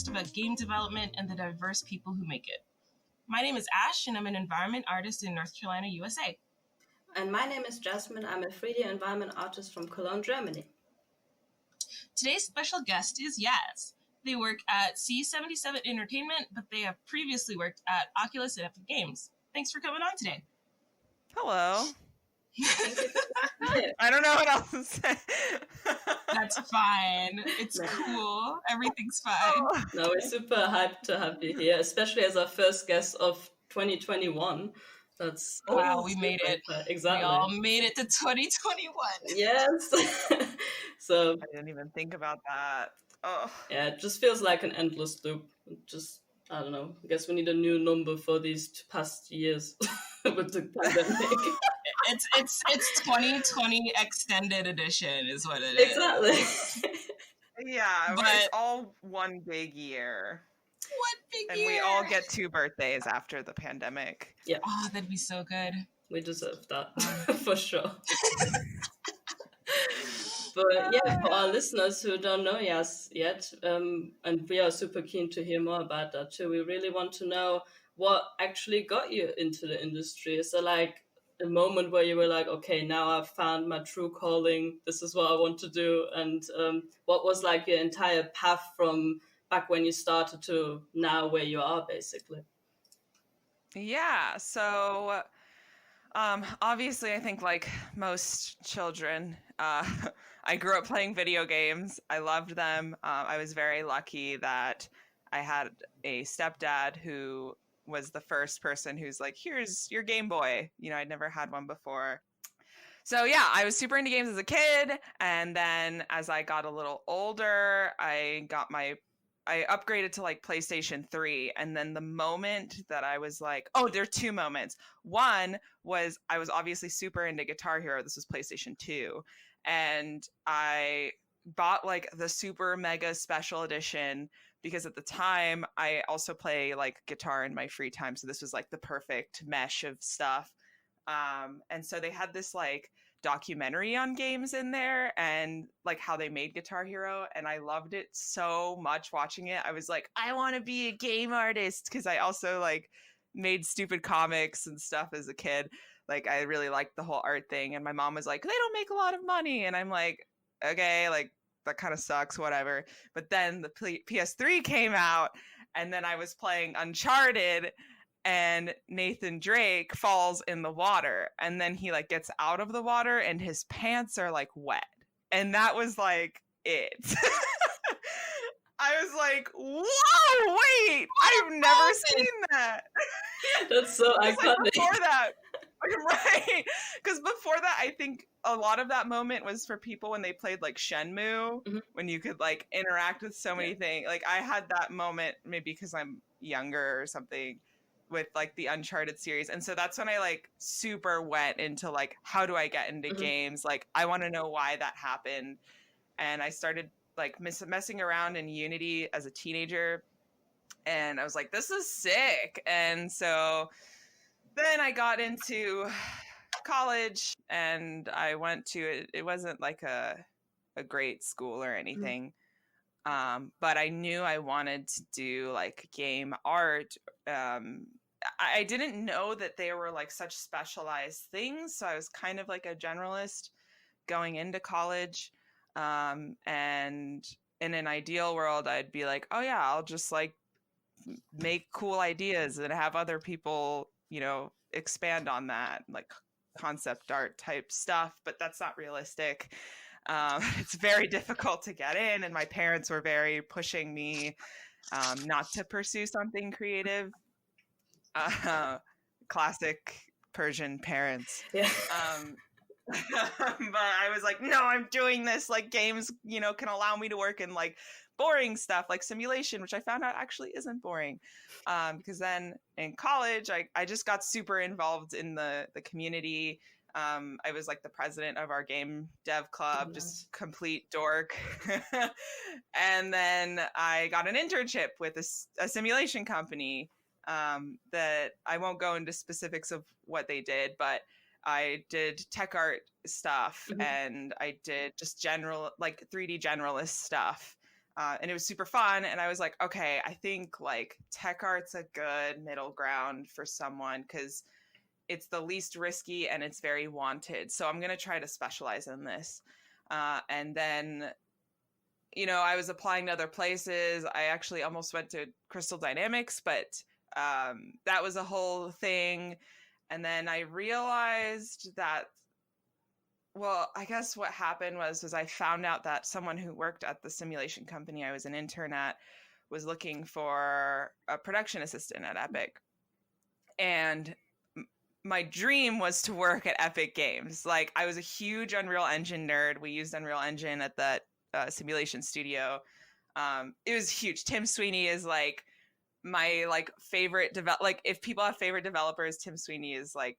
podcast about game development and the diverse people who make it. My name is Ash, and I'm an environment artist in North Carolina, USA. And my name is Jasmine. I'm a 3D environment artist from Cologne, Germany. Today's special guest is Yaz. They work at C77 Entertainment, but they have previously worked at Oculus and Epic Games. Thanks for coming on today. Hello. I don't know what else to say. That's fine. It's cool. Everything's fine. No, we're super hyped to have you here, especially as our first guest of 2021. That's wow, we made it. Exactly. We all made it to 2021. Yes. So I didn't even think about that. Oh. Yeah, it just feels like an endless loop. Just, I don't know. I guess we need a new number for these past years with the pandemic. It's 2020 extended edition is what it is. Exactly. Yeah, but it's all one big year. One big year. And we all get 2 birthdays after the pandemic. Yeah. Oh, that'd be so good. We deserve that for sure. But yeah, for our listeners who don't know Yas yet, and we are super keen to hear more about that too. We really want to know what actually got you into the industry. Is there like a moment where you were like, okay, now I've found my true calling. This is what I want to do. And what was like your entire path from back when you started to now where you are, basically? Yeah, so obviously I think like most children, I grew up playing video games. I loved them. I was very lucky that I had a stepdad who was the first person who's like, here's your Game Boy. You know, I'd never had one before. So yeah, I was super into games as a kid. And then as I got a little older, I upgraded to like PlayStation 3. And then the moment that I was like, there are 2 moments. One was I was obviously super into Guitar Hero. This was PlayStation 2. And I bought like the super mega special edition because at the time I also play like guitar in my free time. So this was like the perfect mesh of stuff. And so they had this like documentary on games in there and like how they made Guitar Hero. And I loved it so much watching it. I was like, I want to be a game artist because I also like made stupid comics and stuff as a kid. Like I really liked the whole art thing. And my mom was like, they don't make a lot of money. And I'm like, okay, like that kind of sucks, whatever. But then the PS3 came out and then I was playing Uncharted and Nathan Drake falls in the water and then he like gets out of the water and his pants are like wet. And that was like it. I was like, whoa, wait, I've never seen that. That's so iconic. Like before that, right? Because before that, I think a lot of that moment was for people when they played like Shenmue, when you could like interact with so many things. Like I had that moment maybe because I'm younger or something with like the Uncharted series. And so that's when I like super went into like, how do I get into games? Like, I want to know why that happened. And I started like messing around in Unity as a teenager. And I was like, this is sick. And so then I got into college and I went to it. It wasn't like a great school or anything. But I knew I wanted to do like game art. I didn't know that they were like such specialized things. So I was kind of like a generalist going into college. And in an ideal world, I'd be like, oh yeah, I'll just like make cool ideas and have other people, you know, expand on that, like concept art type stuff. But that's not realistic. It's very difficult to get in. And my parents were very pushing me not to pursue something creative. Classic Persian parents. Yeah. But I was like, no, I'm doing this. Like games, you know, can allow me to work in like boring stuff like simulation, which I found out actually isn't boring. Because then in college, I just got super involved in the community. I was like the president of our game dev club, just complete dork. And then I got an internship with a simulation company that I won't go into specifics of what they did, but I did tech art stuff and I did just general, like 3D generalist stuff. and it was super fun. And I was like, okay, I think like tech art's a good middle ground for someone because it's the least risky and it's very wanted. So I'm going to try to specialize in this. And then, you know, I was applying to other places. I actually almost went to Crystal Dynamics, but that was a whole thing. And then I realized that, well, I guess what happened was I found out that someone who worked at the simulation company I was an intern at was looking for a production assistant at Epic. And my dream was to work at Epic Games. Like, I was a huge Unreal Engine nerd. We used Unreal Engine at that simulation studio. It was huge. Tim Sweeney is like my like favorite like if people have favorite developers, Tim Sweeney is like,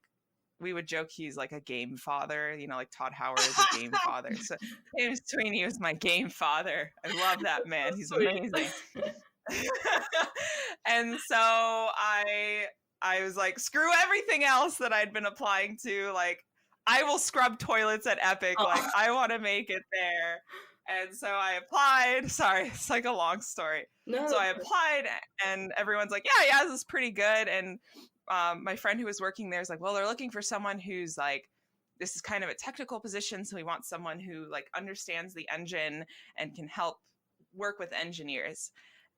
we would joke he's like a game father, you know, like Todd Howard is a game father. So Tim Sweeney was my game father. I love that man. He's amazing. And so I was like, screw everything else that I'd been applying to. Like, I will scrub toilets at Epic. Like, I want to make it there. And so I applied. Sorry, it's like a long story. No. So I applied, and everyone's like, yeah, this is pretty good. And my friend who was working there is like, well, they're looking for someone who's like, this is kind of a technical position. So we want someone who like understands the engine and can help work with engineers.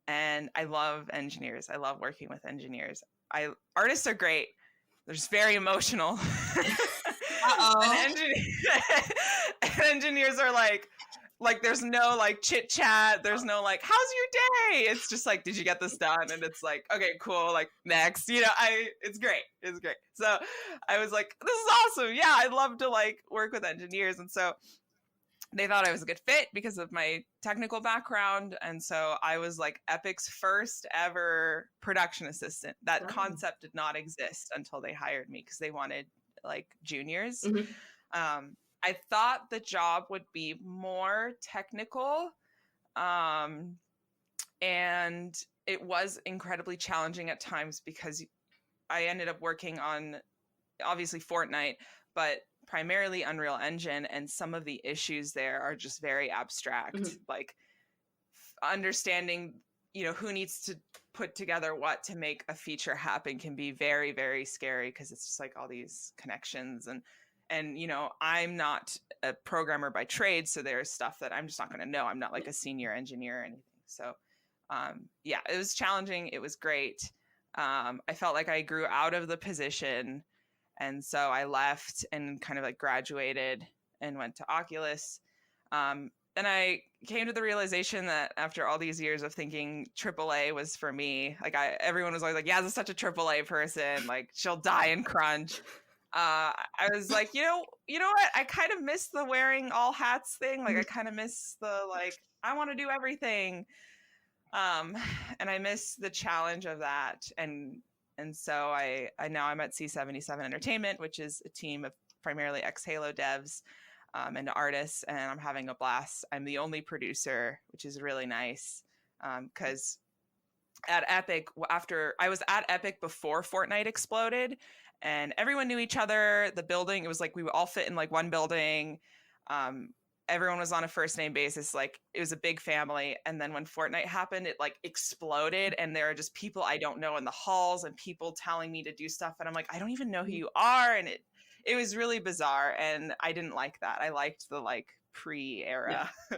And I love engineers. I love working with engineers. Artists are great. They're just very emotional. And engineers are like there's no like chit chat. There's no like, how's your day? It's just like, did you get this done? And it's like, okay, cool. Like next, you know, it's great. It's great. So I was like, this is awesome. Yeah, I'd love to like work with engineers. And so they thought I was a good fit because of my technical background. And so I was like Epic's first ever production assistant. That concept did not exist until they hired me because they wanted like juniors. Mm-hmm. I thought the job would be more technical. And it was incredibly challenging at times because I ended up working on obviously Fortnite, but primarily Unreal Engine, and some of the issues there are just very abstract. Mm-hmm. Like understanding, you know, who needs to put together what to make a feature happen can be very, very scary because it's just like all these connections and you know, I'm not a programmer by trade, so there's stuff that I'm just not going to know. I'm not like a senior engineer or anything. So yeah, it was challenging. It was great. I felt like I grew out of the position. And so I left and kind of like graduated and went to Oculus. And I came to the realization that after all these years of thinking AAA was for me, like everyone was always like, yeah, this is such a AAA person. Like she'll die in crunch. I was like, you know what? I kind of miss the wearing all hats thing. Like I kind of miss the, like, I want to do everything. And I miss the challenge of that. And so I now I'm at C77 Entertainment, which is a team of primarily ex-Halo devs and artists, and I'm having a blast. I'm the only producer, which is really nice because at Epic, after I was at Epic before Fortnite exploded, and everyone knew each other. The building, it was like we would all fit in like one building. Everyone was on a first name basis. Like it was a big family. And then when Fortnite happened, it like exploded. And there are just people I don't know in the halls and people telling me to do stuff. And I'm like, I don't even know who you are. And it was really bizarre. And I didn't like that. I liked the like pre-era. Yeah.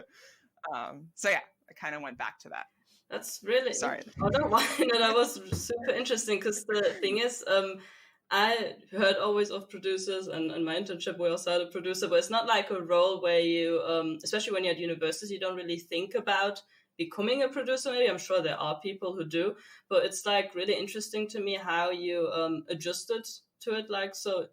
So yeah, I kind of went back to that. That's really, sorry. Oh, don't mind. That was super interesting because the thing is, I heard always of producers, and in my internship we also had a producer, but it's not like a role where you, especially when you're at university, you don't really think about becoming a producer. Maybe I'm sure there are people who do, but it's like really interesting to me how you adjusted to it like so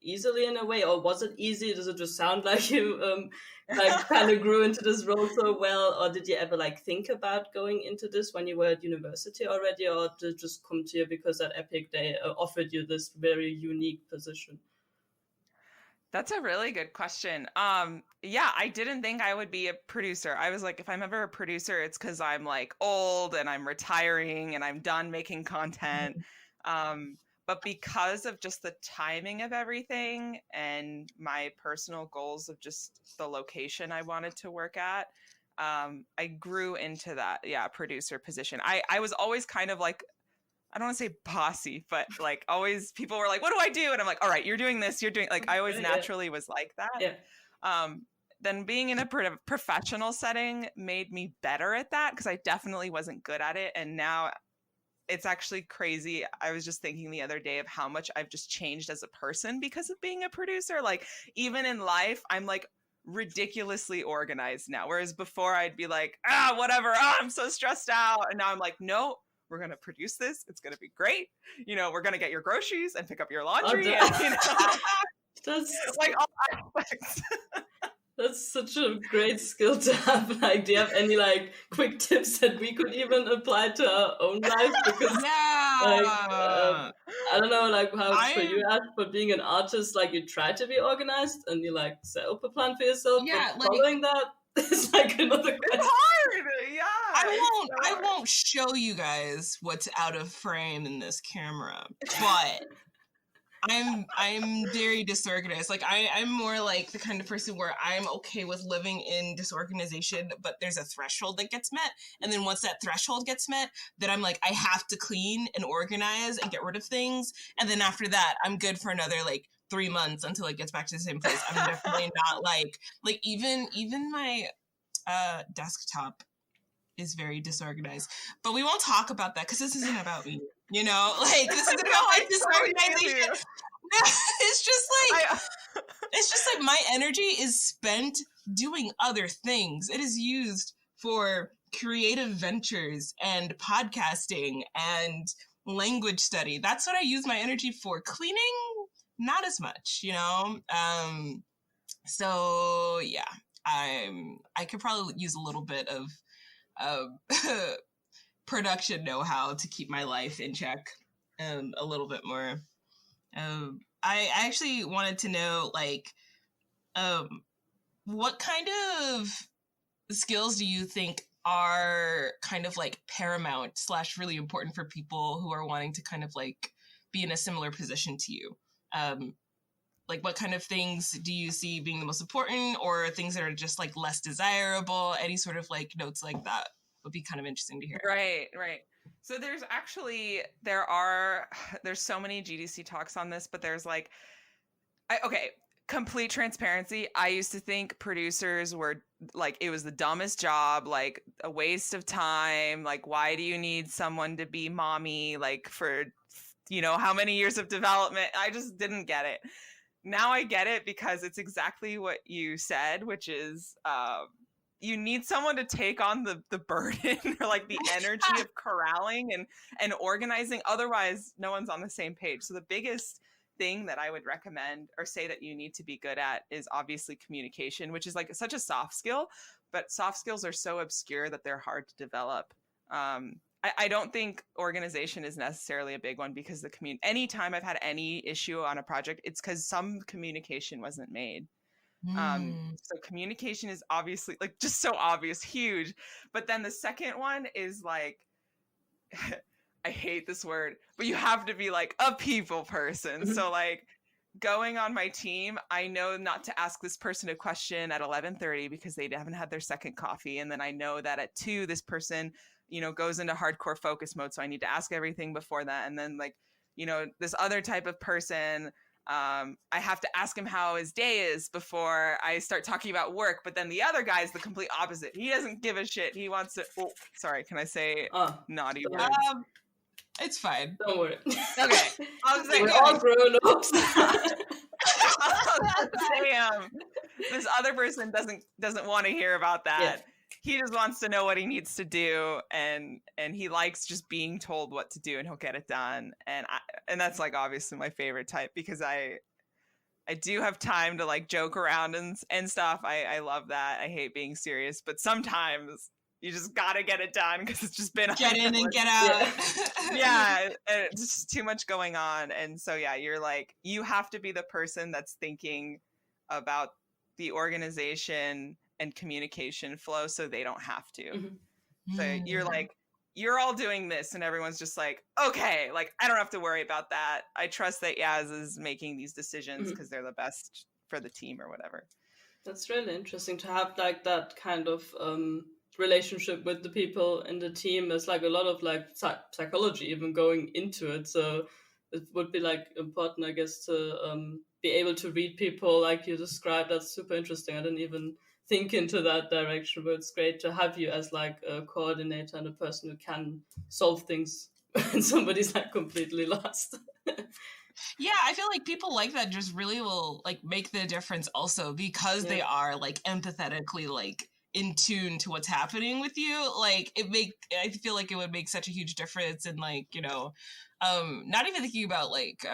easily in a way, or was it easy? Does it just sound like you like kind of grew into this role so well, or did you ever like think about going into this when you were at university already, or did it just come to you because at Epic they offered you this very unique position? That's a really good question. Yeah, I didn't think I would be a producer. I was like, if I'm ever a producer, it's because I'm like old and I'm retiring and I'm done making content. But because of just the timing of everything and my personal goals of just the location I wanted to work at, I grew into that, producer position. I was always kind of like, I don't want to say bossy, but like always people were like, what do I do? And I'm like, all right, you're doing this, you're doing, like, I always naturally was like that. Yeah. Then being in a professional setting made me better at that, because I definitely wasn't good at it. And now it's actually crazy. I was just thinking the other day of how much I've just changed as a person because of being a producer. Like, even in life, I'm like ridiculously organized now. Whereas before I'd be like, whatever, I'm so stressed out. And now I'm like, no, we're going to produce this. It's going to be great. We're going to get your groceries and pick up your laundry. And, That's like all aspects. That's such a great skill to have. Like, do you have any like quick tips that we could even apply to our own life? Because I don't know, like how for you, Ash, for being an artist, like you try to be organized and you like set up a plan for yourself. Yeah, but following that is like another question. It's hard. Yeah. I won't show you guys what's out of frame in this camera, but I'm very disorganized. Like I'm more like the kind of person where I'm okay with living in disorganization, but there's a threshold that gets met. And then once that threshold gets met, then I'm like, I have to clean and organize and get rid of things. And then after that, I'm good for another like 3 months until it gets back to the same place. I'm definitely not like even my desktop is very disorganized. But we won't talk about that because this isn't about me. Like this isn't about my disorganization. It's just like my energy is spent doing other things. It is used for creative ventures and podcasting and language study. That's what I use my energy for. Cleaning, not as much, So yeah, I could probably use a little bit of production know-how to keep my life in check a little bit more. I actually wanted to know, like, what kind of skills do you think are kind of like paramount / really important for people who are wanting to kind of like be in a similar position to you? Like, what kind of things do you see being the most important, or things that are just like less desirable? Any sort of like notes like that would be kind of interesting to hear. Right. So there's so many GDC talks on this, but there's like, complete transparency. I used to think producers were like, it was the dumbest job, like a waste of time. Like, why do you need someone to be mommy? Like for, how many years of development? I just didn't get it. Now I get it, because it's exactly what you said, which is, you need someone to take on the burden or like the energy of corralling and organizing. Otherwise, no one's on the same page. So the biggest thing that I would recommend or say that you need to be good at is obviously communication, which is like such a soft skill, but soft skills are so obscure that they're hard to develop. I don't think organization is necessarily a big one, because anytime I've had any issue on a project, it's because some communication wasn't made. So communication is obviously like just so obvious, huge. But then the second one is like, I hate this word, but you have to be like a people person. Mm-hmm. So like going on my team, I know not to ask this person a question at 11:30 because they haven't had their second coffee. And then I know that at 2, this person, goes into hardcore focus mode. So I need to ask everything before that. And then like, this other type of person, I have to ask him how his day is before I start talking about work. But then the other guy is the complete opposite. He doesn't give a shit. He wants to. Oh, sorry. Can I say naughty words? It's fine. Don't worry. Okay. I'll say, we're all grown ups. This other person doesn't want to hear about that. Yeah. He just wants to know what he needs to do, and he likes just being told what to do, and he'll get it done. And that's like obviously my favorite type, because I do have time to like joke around and stuff. I love that. I hate being serious, but sometimes you just gotta get it done because it's just been get in and get out. Yeah, and it's just too much going on. And so yeah, you're like, you have to be the person that's thinking about the organization and communication flow, so they don't have to. Mm-hmm. So you're like, you're all doing this, and everyone's just like, okay, like I don't have to worry about that. I trust that Yaz is making these decisions because they're the best for the team or whatever. That's really interesting to have like that kind of relationship with the people in the team. There's like a lot of like psychology even going into it. So it would be like important, I guess, to be able to read people like you described. That's super interesting. I didn't even think into that direction, but it's great to have you as like a coordinator and a person who can solve things when somebody's like completely lost. Yeah, I feel like people like that just really will like make the difference also because they Yeah. are like empathetically like in tune to what's happening with you. Like I feel like it would make such a huge difference in like, not even thinking about like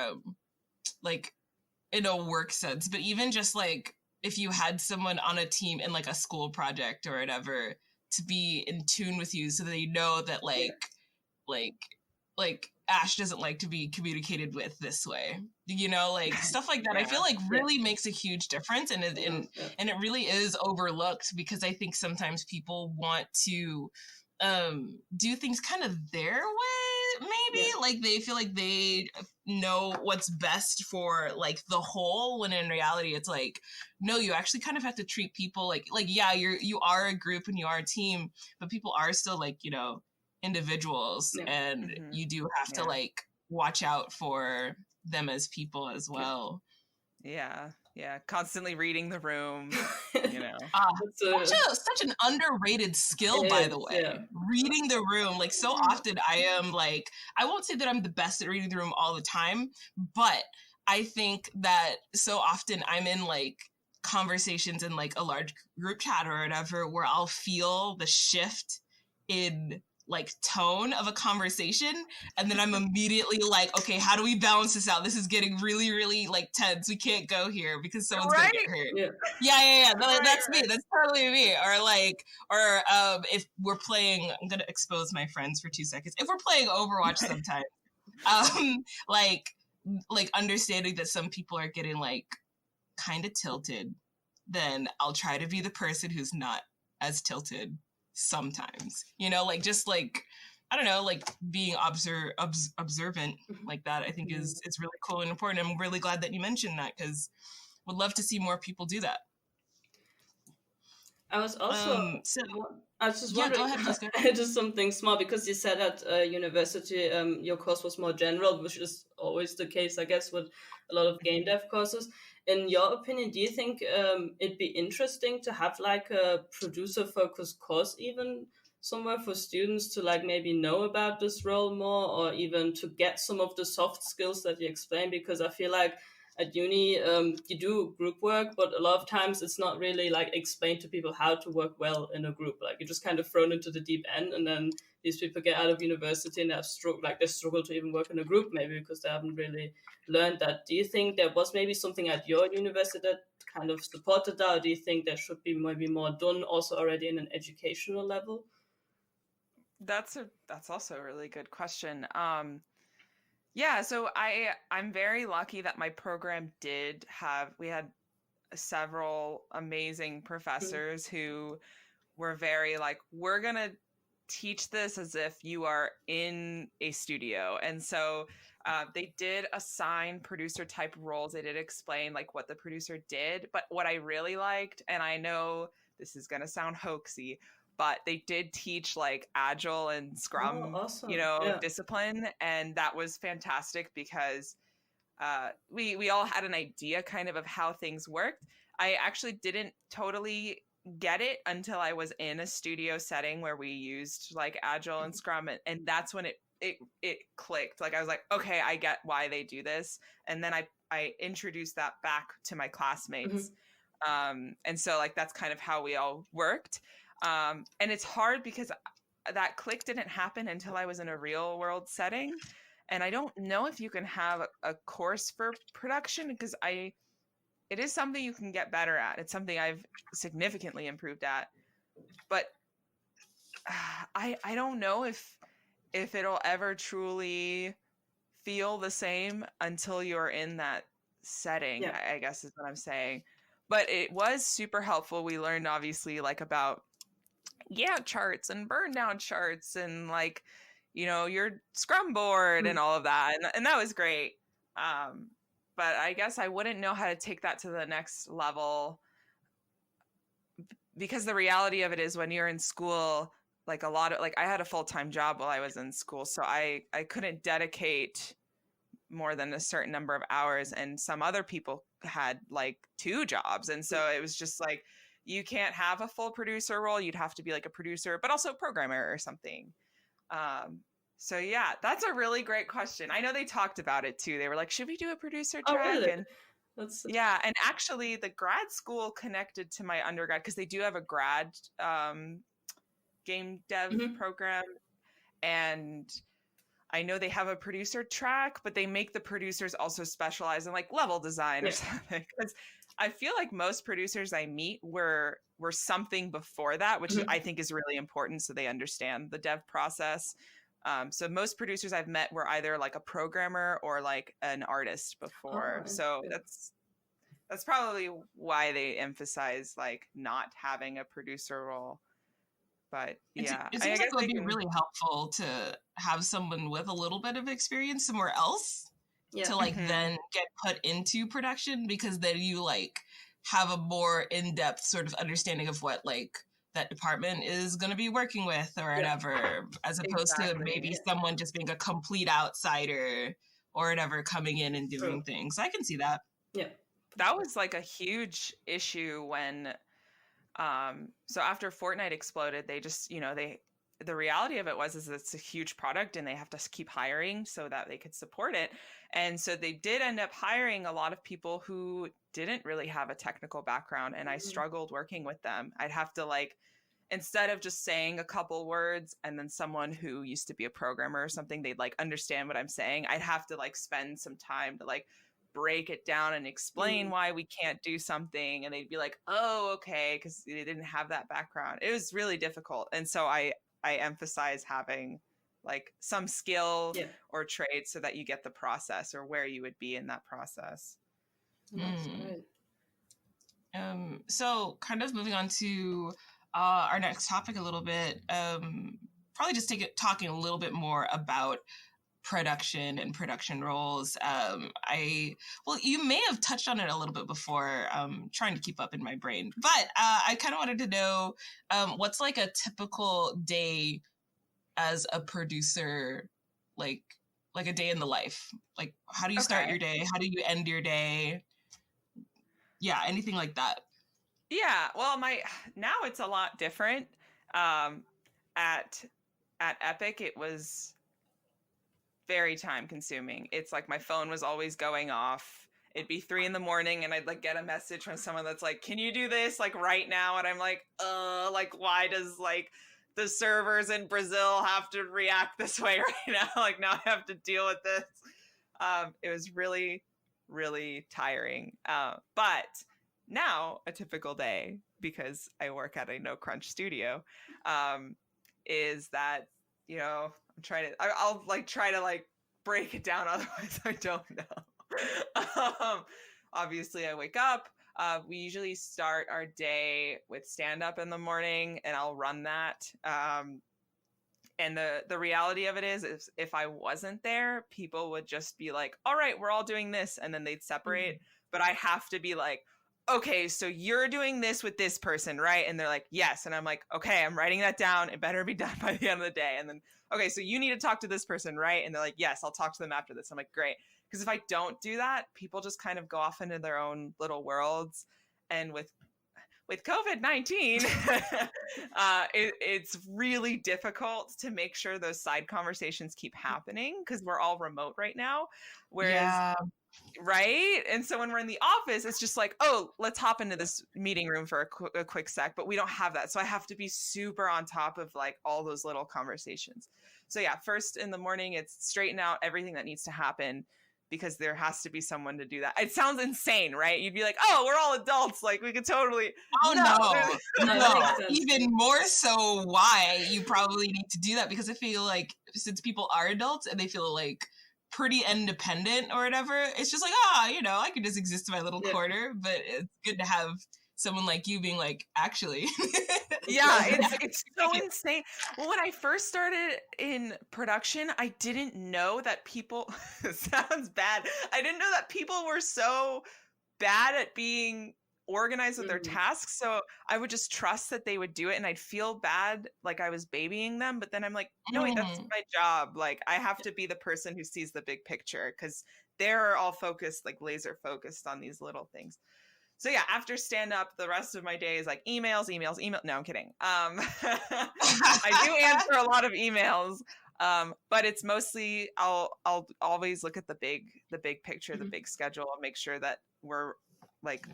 in a work sense, but even just like if you had someone on a team in like a school project or whatever to be in tune with you so they know that like Ash doesn't like to be communicated with this way, like stuff like that. I feel like really makes a huge difference, and it really is overlooked because I think sometimes people want to do things kind of their way, maybe like they feel like they know what's best for like the whole, when in reality it's like, no, you actually kind of have to treat people like yeah, you are a group and you are a team, but people are still like individuals, and you do have to like watch out for them as people as well. Constantly reading the room. Such an underrated skill, by the way. Reading the room, like so often I am like, I won't say that I'm the best at reading the room all the time, but I think that so often I'm in like conversations in like a large group chat or whatever where I'll feel the shift in like tone of a conversation, and then I'm immediately like, okay, how do we balance this out? This is getting really, really like tense. We can't go here because someone's gonna get hurt. Yeah. That's me. That's totally me. Or if we're playing, I'm gonna expose my friends for 2 seconds. If we're playing Overwatch sometimes, like understanding that some people are getting like kind of tilted, then I'll try to be the person who's not as tilted sometimes, like just like, I don't know, like being observant like that, I think is really cool and important. I'm really glad that you mentioned that because would love to see more people do that. I was also I was just wondering, go ahead, just something small, because you said at university your course was more general, which is always the case, I guess, with a lot of game dev courses. In your opinion, do you think it'd be interesting to have like a producer focused course even somewhere for students to like maybe know about this role more, or even to get some of the soft skills that you explained? Because I feel like at uni you do group work, but a lot of times it's not really like explained to people how to work well in a group. Like you're just kind of thrown into the deep end, and then these people get out of university and they struggle to even work in a group, maybe because they haven't really learned that. Do you think there was maybe something at your university that kind of supported that, or do you think there should be maybe more done also already in an educational level? That's also a really good question. So I'm very lucky that my program we had several amazing professors who were very like, we're gonna teach this as if you are in a studio. And so they did assign producer type roles. They did explain like what the producer did, but what I really liked, and I know this is gonna sound hoaxy, but they did teach like Agile and Scrum, discipline. And that was fantastic because we all had an idea kind of how things worked. I actually didn't totally get it until I was in a studio setting where we used like Agile and Scrum. And that's when it clicked. Like I was like, okay, I get why they do this. And then I introduced that back to my classmates. And so like, that's kind of how we all worked. And it's hard because that click didn't happen until I was in a real world setting. And I don't know if you can have a course for production because it is something you can get better at. It's something I've significantly improved at. But I don't know if it'll ever truly feel the same until you're in that setting, I guess is what I'm saying. But it was super helpful. We learned obviously like about charts and burn down charts and like, your Scrum board and all of that. And that was great. But I guess I wouldn't know how to take that to the next level because the reality of it is when you're in school, like a lot of, like I had a full-time job while I was in school, so I couldn't dedicate more than a certain number of hours, and some other people had like 2 jobs, and so it was just like you can't have a full producer role. You'd have to be like a producer but also a programmer or something. So yeah, that's a really great question. I know they talked about it too. They were like, should we do a producer Oh, track? really? And That's yeah, and actually the grad school connected to my undergrad because they do have a grad game dev Mhm. program, and I know they have a producer track, but they make the producers also specialize in like level design or Yeah. something. Because I feel like most producers I meet were something before that, which Mhm. I think is really important, so they understand the dev process. So most producers I've met were either like a programmer or like an artist before. Oh, So interesting. that's probably why they emphasize like not having a producer role. But yeah, It I seems like guess it would they be can. really helpful to have someone with a little bit of experience somewhere else Yeah. to like Mhm. then get put into production, because then you like have a more in-depth sort of understanding of what like that department is going to be working with or Yeah. whatever, as opposed to Exactly. maybe Yeah. someone just being a complete outsider or whatever coming in and doing True. things. I can see that. Yeah. That was like a huge issue when so after Fortnite exploded, they just, the reality of it was is it's a huge product and they have to keep hiring so that they could support it. And so they did end up hiring a lot of people who didn't really have a technical background, and I Mhm. struggled working with them. I'd have to like, instead of just saying a couple words and then someone who used to be a programmer or something, they'd like understand what I'm saying, I'd have to like spend some time to like break it down and explain Mhm. why we can't do something, and they'd be like, oh, okay, because they didn't have that background. It was really difficult, and so I emphasize having like some skill Yeah. or trade so that you get the process or where you would be in that process. That's Mm. right. So kind of moving on to our next topic a little bit, probably just talking a little bit more about production and production roles. You may have touched on it a little bit before, trying to keep up in my brain, but I kind of wanted to know what's like a typical day as a producer, like a day in the life. Like, how do you start Okay. your day? How do you end your day? Yeah, anything like that. Yeah, well, now it's a lot different. At Epic, it was very time consuming. It's like my phone was always going off. It'd be 3 a.m, and I'd like get a message from someone that's like, can you do this like right now? And I'm like, why does like the servers in Brazil have to react this way right now? Like now I have to deal with this. It was really, really tiring. But now a typical day, because I work at a no crunch studio, is that, I'll like try to like break it down. Otherwise I don't know. Obviously I wake up. We usually start our day with stand up in the morning, and I'll run that. And the reality of it is if I wasn't there, people would just be like, all right, we're all doing this. And then they'd separate. Mhm. But I have to be like, okay, so you're doing this with this person, right? And they're like, yes. And I'm like, okay, I'm writing that down. It better be done by the end of the day. And then, okay, so you need to talk to this person, right? And they're like, yes, I'll talk to them after this. I'm like, great. Because if I don't do that, people just kind of go off into their own little worlds. And with COVID-19, it's really difficult to make sure those side conversations keep happening because we're all remote right now. Whereas, Yeah. right? And so when we're in the office, it's just like, oh, let's hop into this meeting room for a quick sec, but we don't have that. So I have to be super on top of like all those little conversations. So yeah, first in the morning, it's straighten out everything that needs to happen, because there has to be someone to do that. It sounds insane, right? You'd be like, oh, we're all adults. Like we could totally. Oh No. No, it no. makes sense. Even more so why you probably need to do that, because I feel like since people are adults and they feel like pretty independent or whatever, it's just like, I could just exist in my little Yeah. corner, but it's good to have someone like you being like, actually. Yeah, it's so insane. Well, when I first started in production, I didn't know that people sounds bad. I didn't know that people were so bad at being organized with their tasks. So I would just trust that they would do it, and I'd feel bad like I was babying them. But then I'm like, no, wait, that's my job. Like, I have to be the person who sees the big picture, because they're all focused, like laser focused on these little things. So yeah, after stand up, the rest of my day is like email. No, I'm kidding. I do answer a lot of emails, but it's mostly I'll always look at the big picture, the big schedule, and make sure that we're like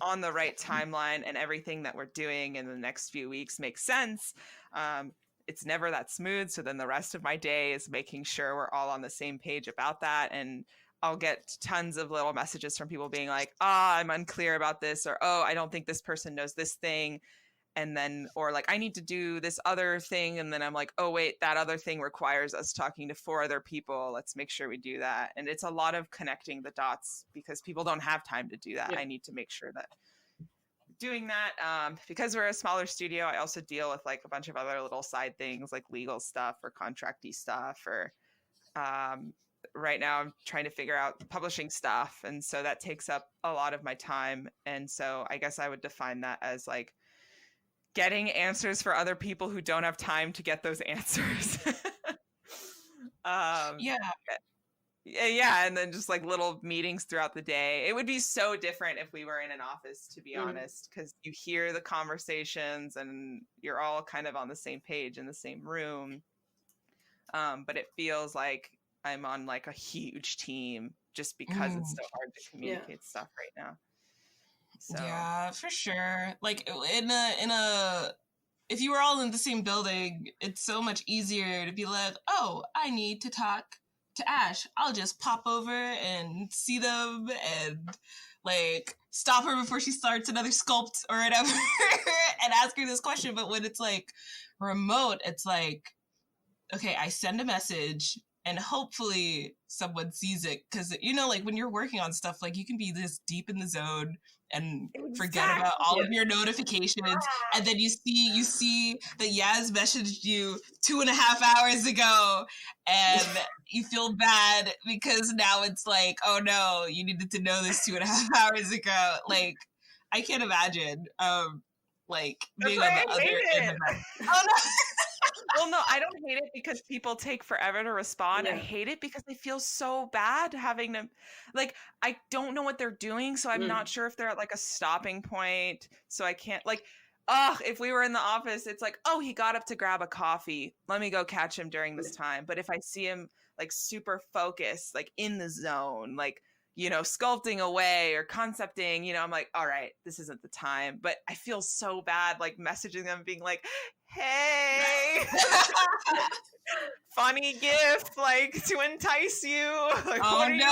on the right timeline and everything that we're doing in the next few weeks makes sense. It's never that smooth. So then the rest of my day is making sure we're all on the same page about that. And I'll get tons of little messages from people being like, I'm unclear about this, or, oh, I don't think this person knows this thing. And then, or like, I need to do this other thing. And then I'm like, oh, wait, that other thing requires us talking to 4 other people. Let's make sure we do that. And it's a lot of connecting the dots, because people don't have time to do that. Yeah. I need to make sure that doing that. Because we're a smaller studio, I also deal with like a bunch of other little side things like legal stuff or contracty stuff, or right now I'm trying to figure out publishing stuff. And so that takes up a lot of my time. And so I guess I would define that as like getting answers for other people who don't have time to get those answers. Yeah. And then just like little meetings throughout the day. It would be so different if we were in an office, to be honest, because you hear the conversations and you're all kind of on the same page in the same room. But it feels like I'm on like a huge team just because it's so hard to communicate stuff right now. So. Yeah, for sure. Like in a if you were all in the same building, it's so much easier to be like, oh, I need to talk to Ash. I'll just pop over and see them and like stop her before she starts another sculpt or whatever and ask her this question. But when it's like remote, it's like, okay, I send a message and hopefully someone sees it. Because, you know, like when you're working on stuff, like you can be this deep in the zone and forget about all of your notifications. And then you see that Yaz messaged you 2.5 hours ago and you feel bad because now it's like, oh no, you needed to know this 2.5 hours ago. Like, I can't imagine like being on the other end of that. Oh no. Well, no, I don't hate it because people take forever to respond. I hate it because I feel so bad having to, like, I don't know what they're doing, so I'm not sure if they're at like a stopping point, so I can't, like, if we were in the office, it's like, oh, he got up to grab a coffee. Let me go catch him during this time. But if I see him like super focused, like in the zone, like, you know, sculpting away or concepting, you know, I'm like, all right, this isn't the time. But I feel so bad, like messaging them being like, hey, funny gift, like to entice you. Like, oh what are no. you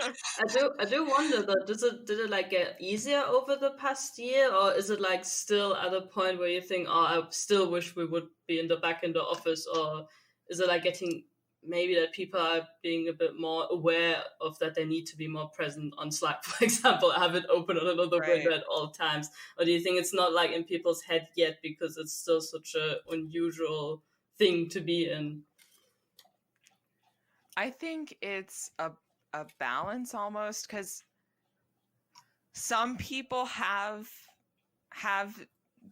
up to? I do wonder though, did it like get easier over the past year, or is it like still at a point where you think, oh, I still wish we would be back in the office, or is it like getting maybe that people are being a bit more aware of that they need to be more present on Slack, for example, have it open on another window at all times? Or do you think it's not like in people's head yet because it's still such an unusual thing to be in? I think it's a balance almost, because some people have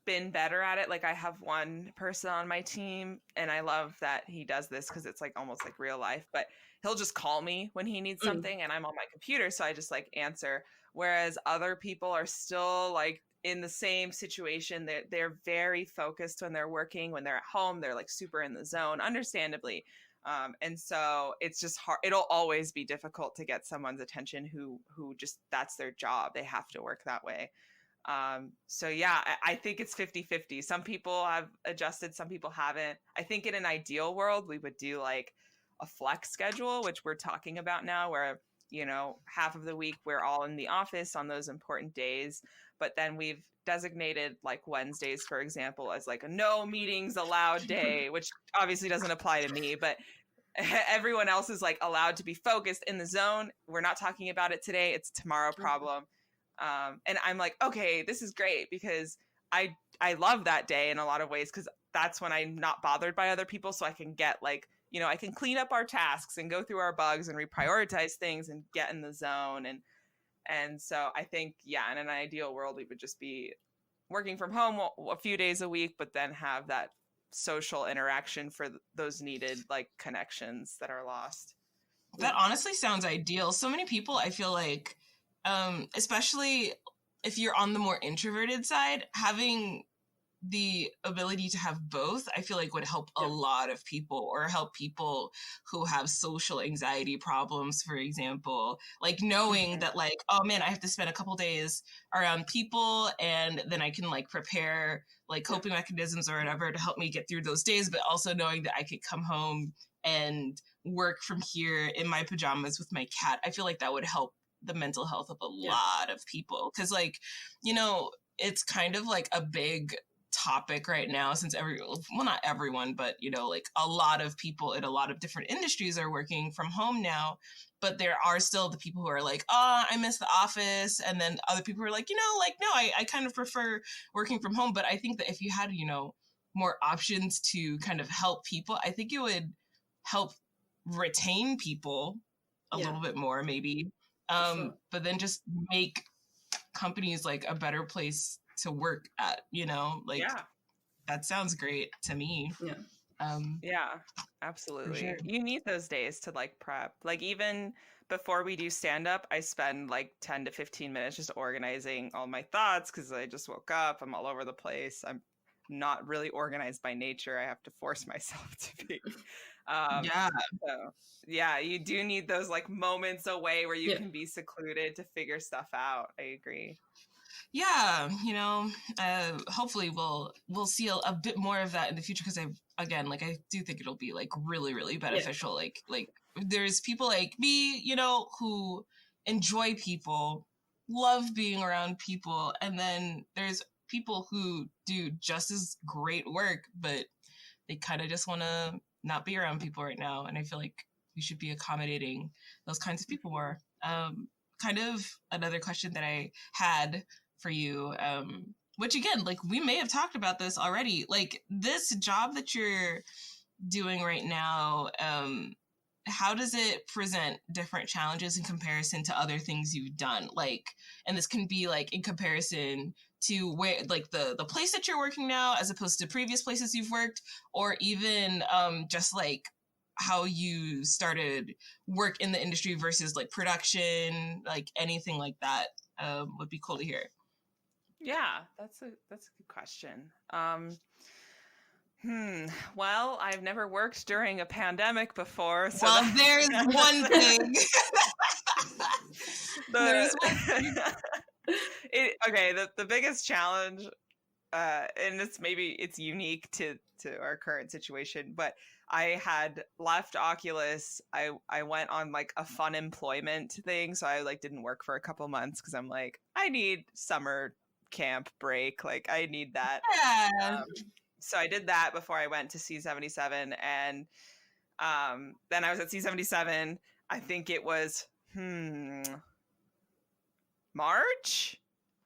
been better at it. Like I have one person on my team and I love that he does this because it's like almost like real life, but he'll just call me when he needs something and I'm on my computer, so I just like answer. Whereas other people are still like in the same situation. They're very focused when they're working. When they're at home, they're like super in the zone, understandably. And so it's just hard. It'll always be difficult to get someone's attention who just, that's their job. They have to work that way. So yeah, I think it's 50-50. Some people have adjusted, some people haven't. I think in an ideal world, we would do like a flex schedule, which we're talking about now, where, you know, half of the week we're all in the office on those important days. But then we've designated like Wednesdays, for example, as like a no meetings allowed day, which obviously doesn't apply to me, but everyone else is like allowed to be focused in the zone. We're not talking about it today. It's tomorrow problem. And I'm like, okay, this is great because I love that day in a lot of ways, because that's when I'm not bothered by other people. So I can get like, you know, I can clean up our tasks and go through our bugs and reprioritize things and get in the zone. And so I think, yeah, in an ideal world, we would just be working from home a few days a week, but then have that social interaction for those needed like connections that are lost. That honestly sounds ideal. So many people, I feel like, especially if you're on the more introverted side, having the ability to have both, I feel like would help a lot of people, or help people who have social anxiety problems, for example, like knowing that like, oh man, I have to spend a couple days around people, and then I can like prepare like coping mechanisms or whatever to help me get through those days, but also knowing that I could come home and work from here in my pajamas with my cat. I feel like that would help the mental health of a lot of people, because like, you know, it's kind of like a big topic right now, since not everyone, but you know, like a lot of people in a lot of different industries are working from home now, but there are still the people who are like, oh, I miss the office, and then other people are like, you know, like, no, I kind of prefer working from home. But I think that if you had, you know, more options to kind of help people, I think it would help retain people a little bit more, maybe, but then just make companies like a better place to work at, you know, like that sounds great to me. Yeah, absolutely. Sure. You need those days to like prep. Like even before we do stand up, I spend like 10 to 15 minutes just organizing all my thoughts, because I just woke up, I'm all over the place. I'm not really organized by nature. I have to force myself to be. So yeah, you do need those like moments away where you can be secluded to figure stuff out. I agree. Yeah, you know, hopefully we'll see a bit more of that in the future, because I do think it'll be like really beneficial. Like there's people like me, you know, who enjoy people, love being around people, and then there's people who do just as great work, but they kind of just want to not be around people right now, and I feel like we should be accommodating those kinds of people more. Kind of another question that I had for you, which again, like we may have talked about this already, like this job that you're doing right now, how does it present different challenges in comparison to other things you've done? Like, and this can be like in comparison to where, like the place that you're working now as opposed to previous places you've worked, or even just like how you started work in the industry versus like production, like anything like that, would be cool to hear. Yeah, that's a good question. Well, I've never worked during a pandemic before, so well, there's one thing. There's one thing. The biggest challenge, and it's unique to our current situation, but I had left Oculus. I went on like a fun employment thing, so I like didn't work for a couple months because I'm like, I need summer camp break, like I need that. Yeah. So I did that before I went to C77, and then I was at C77. I think it was March.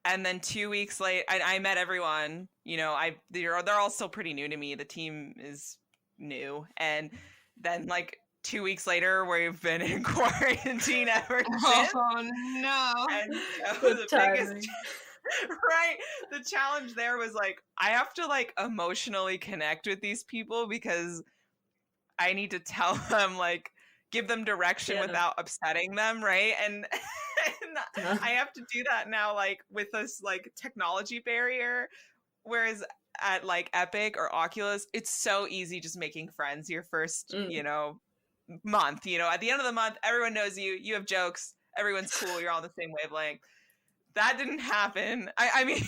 And then 2 weeks later, I met everyone. You know, they're all still pretty new to me. The team is new, and then like 2 weeks later, we've been in quarantine ever since. Oh no! And so the biggest, right? The challenge there was like I have to like emotionally connect with these people, because I need to tell them, like, give them direction without upsetting them, right? And I have to do that now, like with this like technology barrier, whereas at like Epic or Oculus, it's so easy just making friends your first you know month. You know, at the end of the month, everyone knows you have jokes, everyone's cool, you're all on the same wavelength. That didn't happen. I mean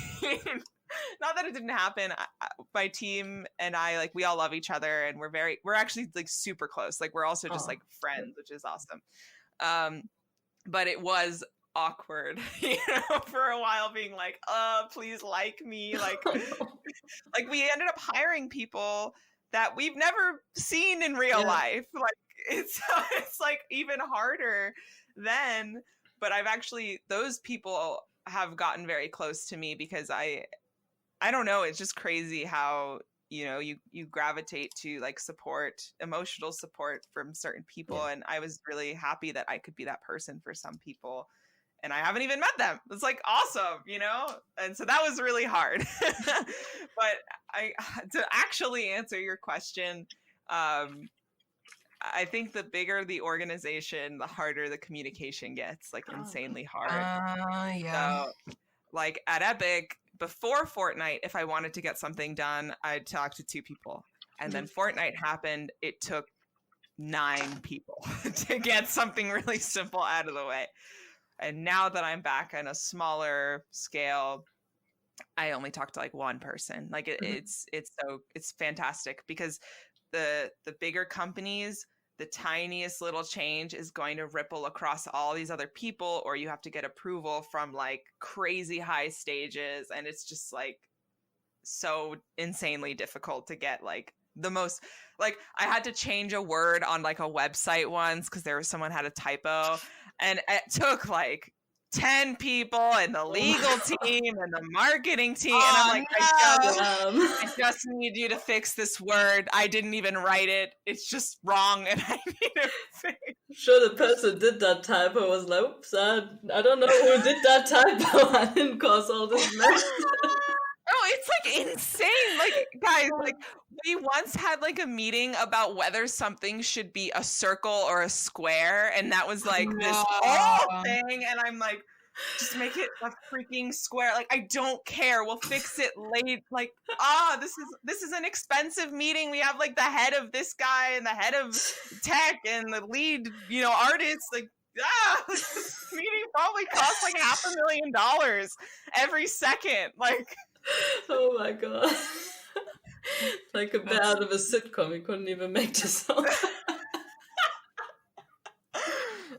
not that it didn't happen. My team and I, like, we all love each other, and we're actually like super close. Like we're also just like friends, which is awesome. But it was awkward, you know, for a while, being like, please like me. Like, like we ended up hiring people that we've never seen in real life. Like it's like even harder then. But those people have gotten very close to me, because I don't know, it's just crazy how, you know, you gravitate to like emotional support from certain people. And I was really happy that I could be that person for some people. and I haven't even met them. It's like awesome, you know? And so that was really hard. But to actually answer your question, I think the bigger the organization, the harder the communication gets, like insanely hard. Yeah. So like at Epic, before Fortnite, if I wanted to get something done, I'd talk to 2 people. And then Fortnite happened, it took 9 people to get something really simple out of the way. And now that I'm back on a smaller scale, I only talk to like 1 person. Like it's fantastic because the bigger companies, the tiniest little change is going to ripple across all these other people, or you have to get approval from like crazy high stages, and it's just like so insanely difficult to get like the most. Like I had to change a word on like a website once because someone had a typo, and it took like 10 people and the legal team and the marketing team. And I'm like, I just need you to fix this word. I didn't even write it. It's just wrong and I need to fix it. Sure, the person who did that typo was like, oops, I don't know who did that typo. I didn't cause all this mess. Oh, it's like insane. Like, guys, like we once had like a meeting about whether something should be a circle or a square, and that was like this whole thing. And I'm like, just make it a freaking square. Like, I don't care. We'll fix it late. Like, this is an expensive meeting. We have like the head of this guy and the head of tech and the lead, artist. Like, this meeting probably costs like $500,000 every second. Like. Oh my god. Like a bit out of a sitcom. You couldn't even make this up.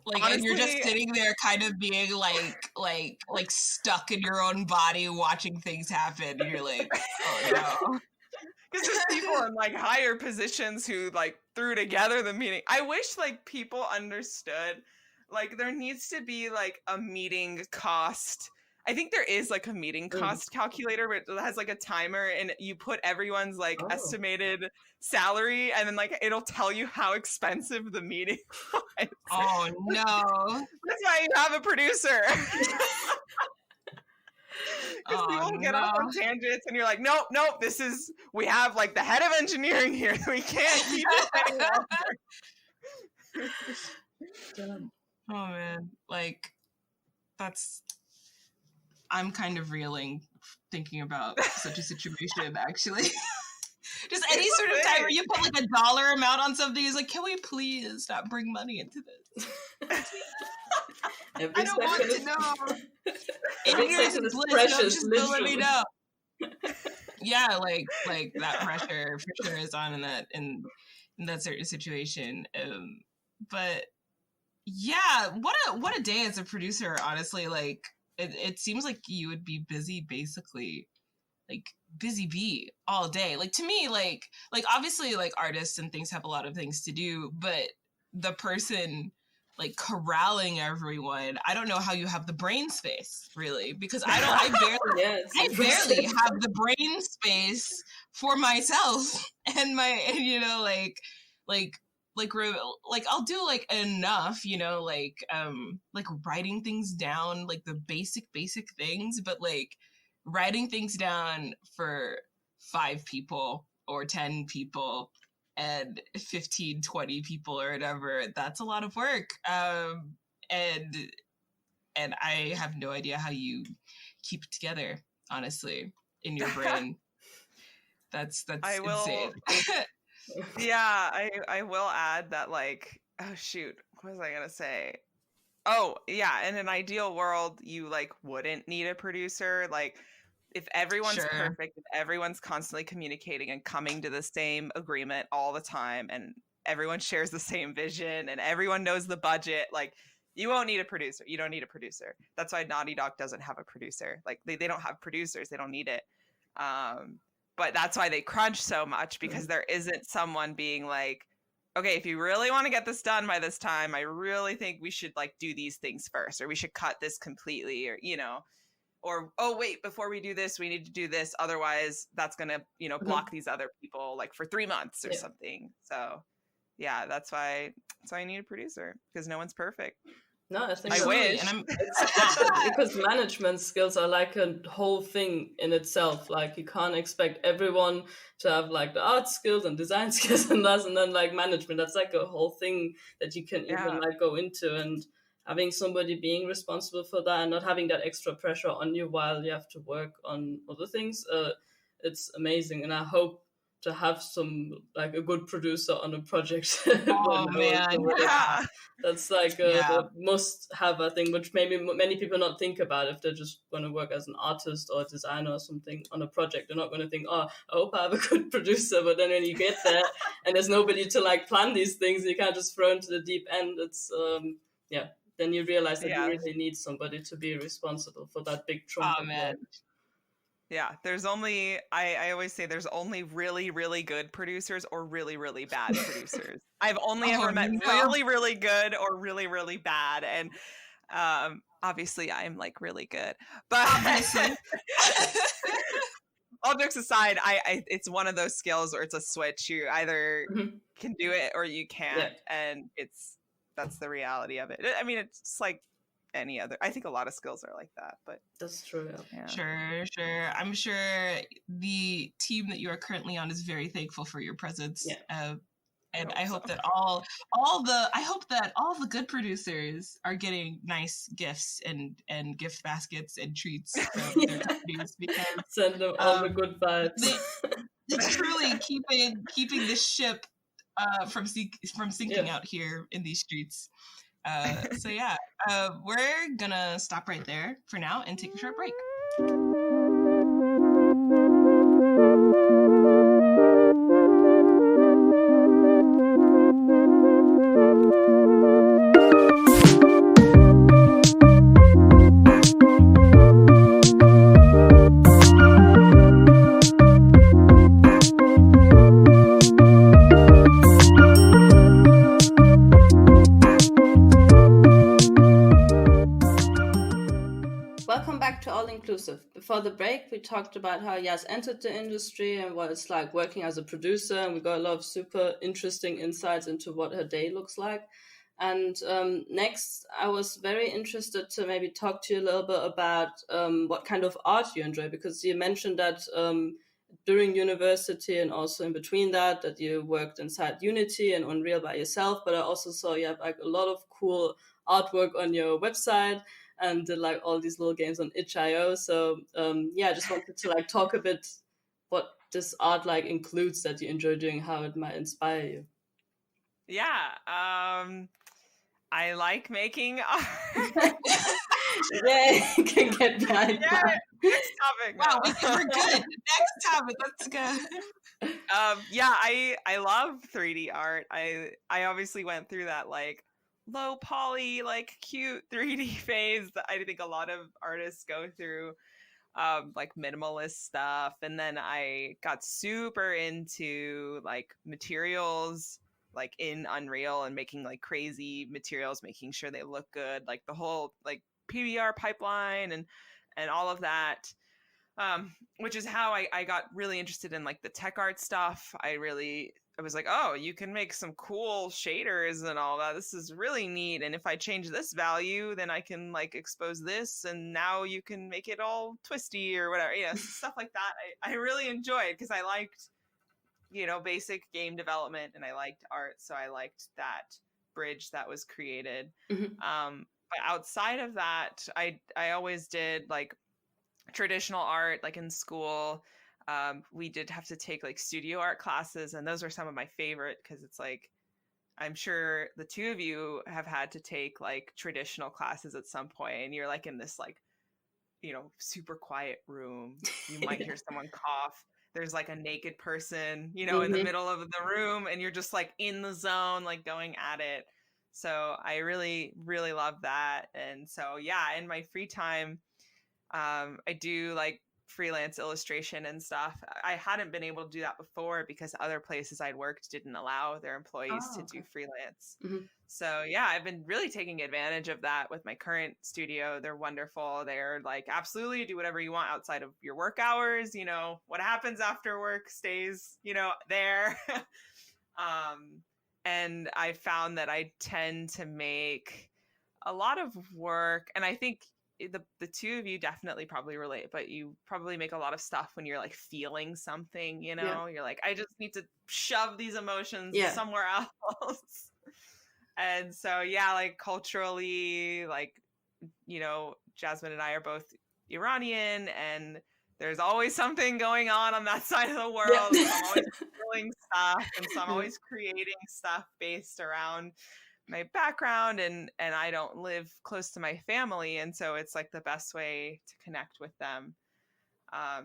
Like, honestly, and you're just sitting there kind of being like stuck in your own body watching things happen. And you're like, oh no. Because there's people in like higher positions who like threw together the meeting. I wish like people understood, like there needs to be like a meeting cost. I think there is like a meeting cost calculator, but it has like a timer and you put everyone's like estimated salary and then like it'll tell you how expensive the meeting was. Oh no. That's why you have a producer. Because people get off on tangents and you're like, nope, we have like the head of engineering here. We can't keep it anymore. Oh man. Like I'm kind of reeling thinking about such a situation, actually. Just any sort of time where you put like a dollar amount on something is like, can we please stop bring money into this? I don't want to know. Every second is precious, just let me know. Yeah, like that pressure for sure is on in that certain situation. But yeah, what a day as a producer, honestly. Like it seems like you would be busy, basically, like busy bee all day. Like to me, like obviously like artists and things have a lot of things to do, but the person like corralling everyone, I don't know how you have the brain space, really, because I barely have the brain space for myself and like I'll do like enough, like writing things down, like the basic things, but like writing things down for 5 people or 10 people and 15, 20 people or whatever, that's a lot of work. And I have no idea how you keep it together, honestly, in your brain. That's insane. Yeah, I will add that, like, oh shoot, what was I gonna say? Oh yeah, in an ideal world, you like wouldn't need a producer. Like, if everyone's perfect, if everyone's constantly communicating and coming to the same agreement all the time, and everyone shares the same vision, and everyone knows the budget, like, you won't need a producer. You don't need a producer. That's why Naughty Dog doesn't have a producer. Like, they don't have producers. They don't need it. But that's why they crunch so much, because there isn't someone being like, okay, if you really want to get this done by this time, I really think we should like do these things first, or we should cut this completely, or, or, oh, wait, before we do this, we need to do this. Otherwise, that's going to, block these other people like for 3 months or something. So yeah, that's why I need a producer, because no one's perfect. No, I think I that's wish. And I'm because management skills are like a whole thing in itself. Like you can't expect everyone to have like the art skills and design skills and that, and then like management. That's like a whole thing that you can even Yeah. like go into, and having somebody being responsible for that and not having that extra pressure on you while you have to work on other things. It's amazing, and I hope to have some like a good producer on a project when oh I was man, over there. yeah. That's like Yeah. the must have a thing, which maybe many people not think about if they're just going to work as an artist or a designer or something on a project. They're not going to think, oh, I hope I have a good producer. But then when you get there and there's nobody to like plan these things, you can't just throw into the deep end. It's yeah. Then you realize that you really need somebody to be responsible for that big chunk Oh of man. work. Yeah, there's only I always say there's only really, really good producers or really, really bad producers. I've only ever met really, really good or really, really bad. And obviously I'm like really good. But Obviously. all jokes aside, I it's one of those skills where it's a switch. You either can do it or you can't. And that's the reality of it. I mean, it's like any other. I think a lot of skills are like that, but that's true. Yeah. Sure. I'm sure the team that you are currently on is very thankful for your presence. And I hope that all the good producers are getting nice gifts and gift baskets and treats from their companies, because send them all the good vibes. It's truly keeping this ship from sinking out here in these streets. So yeah, we're gonna stop right there for now and take a short break. Welcome back to All Inclusive. Before the break, we talked about how Yas entered the industry and what it's like working as a producer, and we got a lot of super interesting insights into what her day looks like. And next, I was very interested to maybe talk to you a little bit about what kind of art you enjoy, because you mentioned that during university and also in between that you worked inside Unity and Unreal by yourself, but I also saw you have like a lot of cool artwork on your website and did like all these little games on itch.io. So I just wanted to like talk a bit what this art like includes that you enjoy doing, how it might inspire you. Yeah, I like making art. Yay, can get behind that. Next topic. Wow, we're good. Next topic, let's go. I love 3D art. I obviously went through that like low poly, like cute 3D phase that I think a lot of artists go through, like minimalist stuff. And then I got super into like materials, like in Unreal, and making like crazy materials, making sure they look good, like the whole like PBR pipeline and all of that. Which is how I got really interested in like the tech art stuff. I was like, oh, you can make some cool shaders and all that. This is really neat. And if I change this value, then I can like expose this, and now you can make it all twisty or whatever. Yeah, stuff like that. I really enjoyed, because I liked, basic game development, and I liked art. So I liked that bridge that was created. But outside of that, I always did like traditional art, like in school. We did have to take like studio art classes, and those are some of my favorite, because it's like, I'm sure the two of you have had to take like traditional classes at some point, and you're like in this like, super quiet room. You might hear someone cough. There's like a naked person, in the middle of the room, and you're just like in the zone, like going at it. So I really, really love that. And so, yeah, in my free time, I do like freelance illustration and stuff. I hadn't been able to do that before because other places I'd worked didn't allow their employees to do freelance. So yeah, I've been really taking advantage of that with my current studio. They're wonderful. They're like, absolutely, do whatever you want outside of your work hours. What happens after work stays, there. And I found that I tend to make a lot of work, and I think the two of you definitely probably relate, but you probably make a lot of stuff when you're like feeling something, you know, you're like, I just need to shove these emotions somewhere else. And so, yeah, like culturally, like, you know, Jasmine and I are both Iranian, and there's always something going on that side of the world. So I'm always feeling stuff, and so I'm always creating stuff based around my background, and I don't live close to my family, and so it's like the best way to connect with them.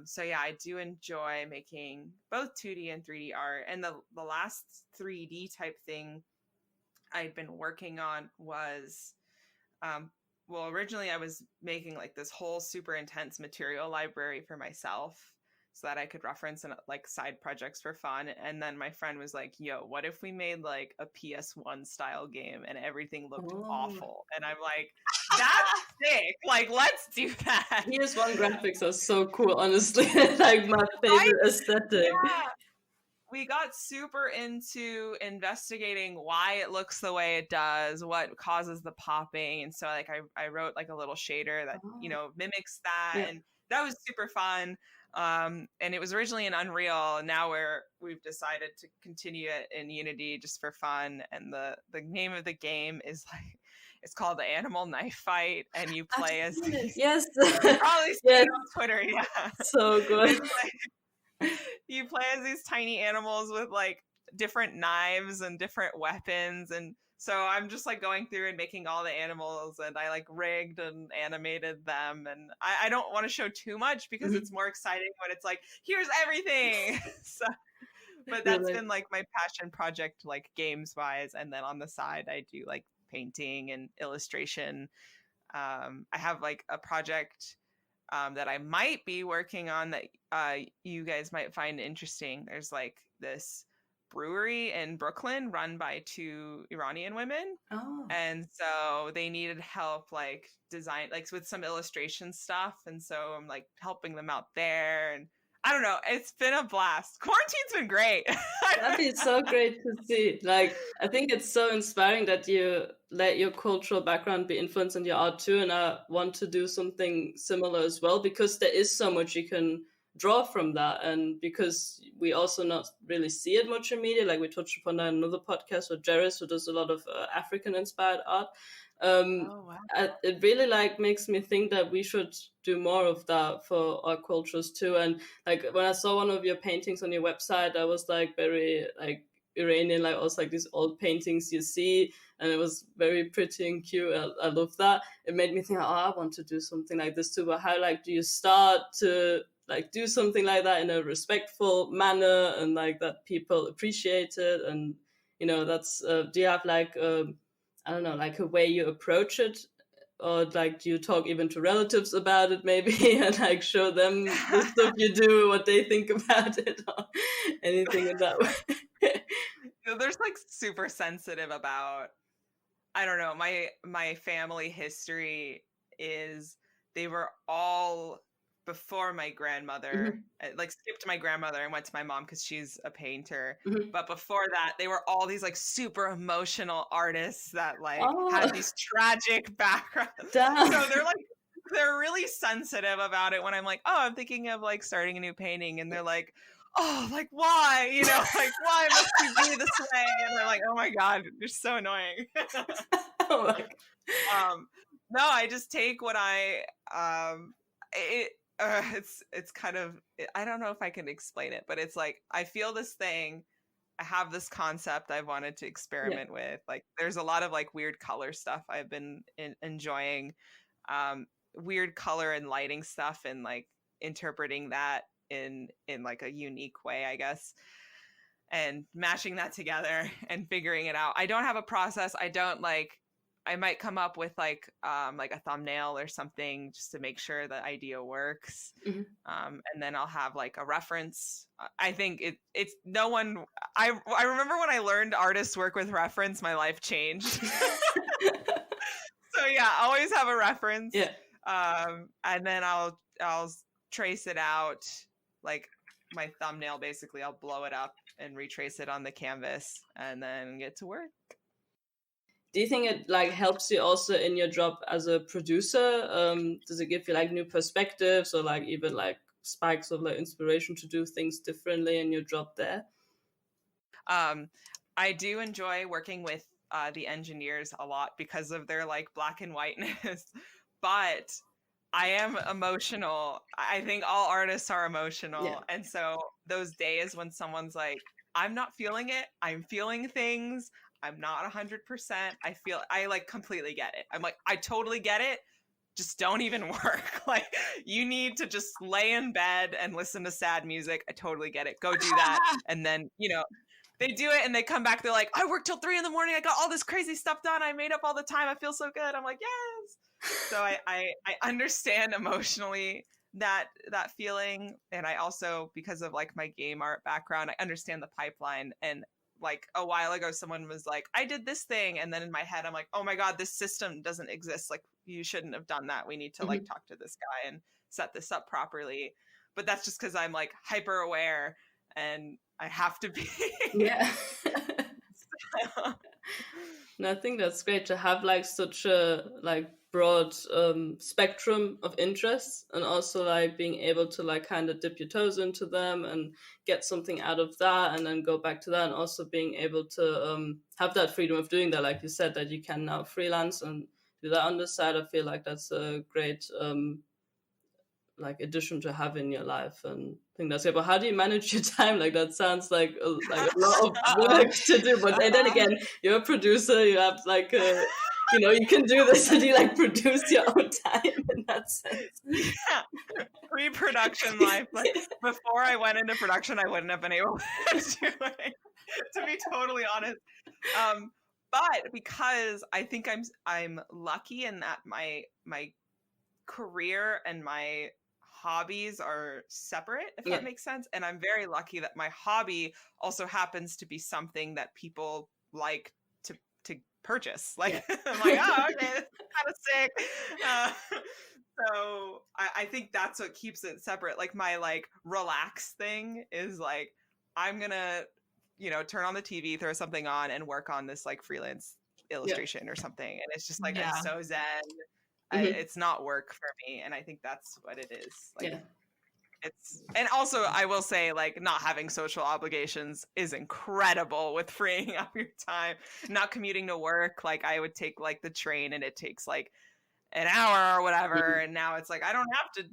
So yeah, I do enjoy making both 2D and 3D art. And the last 3D type thing I'd been working on was well, originally I was making like this whole super intense material library for myself so that I could reference and like side projects for fun. And then my friend was like, yo, what if we made like a PS1 style game and everything looked awful? And I'm like, that's sick. Like, let's do that. PS1 graphics are so cool, honestly. Like my favorite aesthetic. Yeah. We got super into investigating why it looks the way it does, what causes the popping. And so like I wrote like a little shader that, you know, mimics that. And that was super fun. And it was originally in Unreal. Now we've decided to continue it in Unity just for fun. And the name of the game is like, it's called the Animal Knife Fight, and you play as yes, probably see it on Twitter. Yeah, so good. You play as these tiny animals with like different knives and different weapons, and so I'm just like going through and making all the animals, and I like rigged and animated them, and I don't want to show too much because it's more exciting when it's like, here's everything. So, but that's been like my passion project, like games wise, and then on the side I do like painting and illustration. I have like a project that I might be working on that you guys might find interesting. There's like this brewery in Brooklyn run by two Iranian women. And so they needed help like design, like with some illustration stuff. And so I'm like helping them out there. And I don't know, it's been a blast. Quarantine's been great. That'd be so great to see. Like, I think it's so inspiring that you let your cultural background be influenced in your art too. And I want to do something similar as well, because there is so much you can draw from that. And because we also not really see it much in media, like we touched upon that in another podcast with Jaris, who does a lot of African inspired art. It really like makes me think that we should do more of that for our cultures too. And like when I saw one of your paintings on your website, I was like very like Iranian, like also like these old paintings you see, and it was very pretty and cute. I love that. It made me think, oh, I want to do something like this too. But how like do you start to like do something like that in a respectful manner and like that people appreciate it? And you know, that's do you have like I don't know, like a way you approach it, or like do you talk even to relatives about it maybe and like show them the stuff you do, what they think about it, or anything in that way? There's like super sensitive about, I don't know, my family history is they were all before my grandmother, like skipped my grandmother and went to my mom because she's a painter. But before that, they were all these like super emotional artists that like had these tragic backgrounds. So they're really sensitive about it when I'm like, oh, I'm thinking of like starting a new painting, and they're like, oh, like why? You know, like why must you be this way? And they're like, oh my God, you're so annoying. No, I just take what it's kind of, I don't know if I can explain it, but it's like I feel this thing, I have this concept I wanted to experiment with. Like there's a lot of like weird color stuff I've been enjoying, weird color and lighting stuff, and like interpreting that in like a unique way, I guess, and mashing that together and figuring it out. I don't have a process. I might come up with like a thumbnail or something just to make sure the idea works. And then I'll have like a reference. I think it's no one, I remember when I learned artists work with reference, my life changed. So yeah, always have a reference. And then I'll trace it out, like my thumbnail, basically I'll blow it up and retrace it on the canvas and then get to work. Do you think it like helps you also in your job as a producer? Does it give you like new perspectives or like even like spikes of like inspiration to do things differently in your job there? I do enjoy working with the engineers a lot because of their like black and whiteness, but I am emotional. I think all artists are emotional. Yeah. And so those days when someone's like, I'm not feeling it, I'm feeling things, I'm not 100%, I like completely get it. I'm like, I totally get it. Just don't even work. Like, you need to just lay in bed and listen to sad music. I totally get it. Go do that. And then, they do it and they come back. They're like, I worked till 3 a.m. I got all this crazy stuff done. I made up all the time. I feel so good. I'm like, yes. So I understand emotionally that feeling. And I also, because of like my game art background, I understand the pipeline. And like a while ago, someone was like, I did this thing. And then in my head, I'm like, oh my God, this system doesn't exist. Like, you shouldn't have done that. We need to like talk to this guy and set this up properly. But that's just because I'm like hyper aware and I have to be. Yeah. And I think that's great to have like such a like broad spectrum of interests, and also like being able to like kind of dip your toes into them and get something out of that and then go back to that, and also being able to have that freedom of doing that, like you said, that you can now freelance and do that on the side. I feel like that's a great like addition to have in your life, and I think that's it. But how do you manage your time? Like that sounds like a lot of work to do. But then again, you're a producer. You have like you can do this, and you like produce your own time in that sense. Yeah, pre-production life. Like before I went into production, I wouldn't have been able to do it. To be totally honest, but because I think I'm lucky in that my career and my hobbies are separate, if that makes sense. And I'm very lucky that my hobby also happens to be something that people like to purchase. Like, I'm like, oh, okay, that's kind of sick. So I think that's what keeps it separate. Like my like relax thing is like, I'm gonna, turn on the TV, throw something on and work on this like freelance illustration or something. And it's just like, I'm so zen. It's not work for me, and I think that's what it is. Like, and also I will say, like, not having social obligations is incredible with freeing up your time. Not commuting to work, like I would take like the train, and it takes like an hour or whatever, and now it's like I don't have to.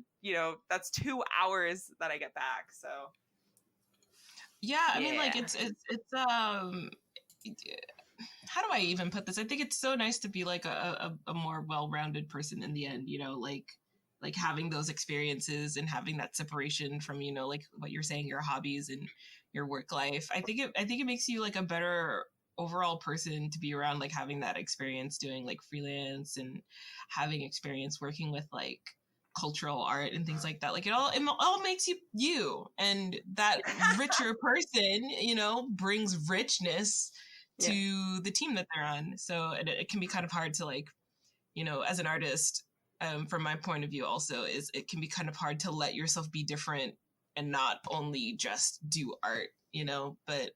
That's 2 hours that I get back. So yeah, I mean, like it's how do I even put this? I think it's so nice to be like a more well-rounded person in the end, like having those experiences and having that separation from, like what you're saying, your hobbies and your work life. I think it makes you like a better overall person to be around, like having that experience doing like freelance and having experience working with like cultural art and things like that. Like it all makes you, and that richer person, brings richness to the team that they're on. So it can be kind of hard to like, as an artist, from my point of view also, is it can be kind of hard to let yourself be different and not only just do art, but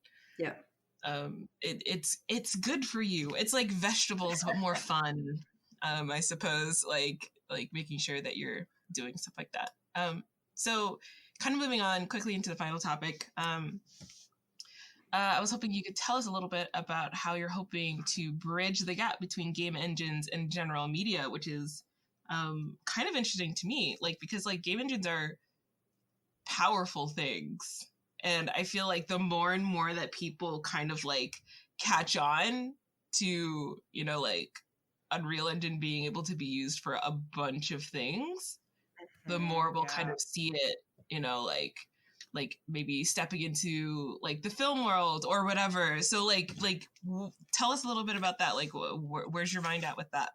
it's good for you. It's like vegetables, but more fun, I suppose, like making sure that you're doing stuff like that. So kind of moving on quickly into the final topic. I was hoping you could tell us a little bit about how you're hoping to bridge the gap between game engines and general media, which is kind of interesting to me, like because like game engines are powerful things, and I feel like the more and more that people kind of like catch on to, like Unreal Engine being able to be used for a bunch of things, the more we'll kind of see it, like maybe stepping into like the film world or whatever. So like tell us a little bit about that. Like where's your mind at with that?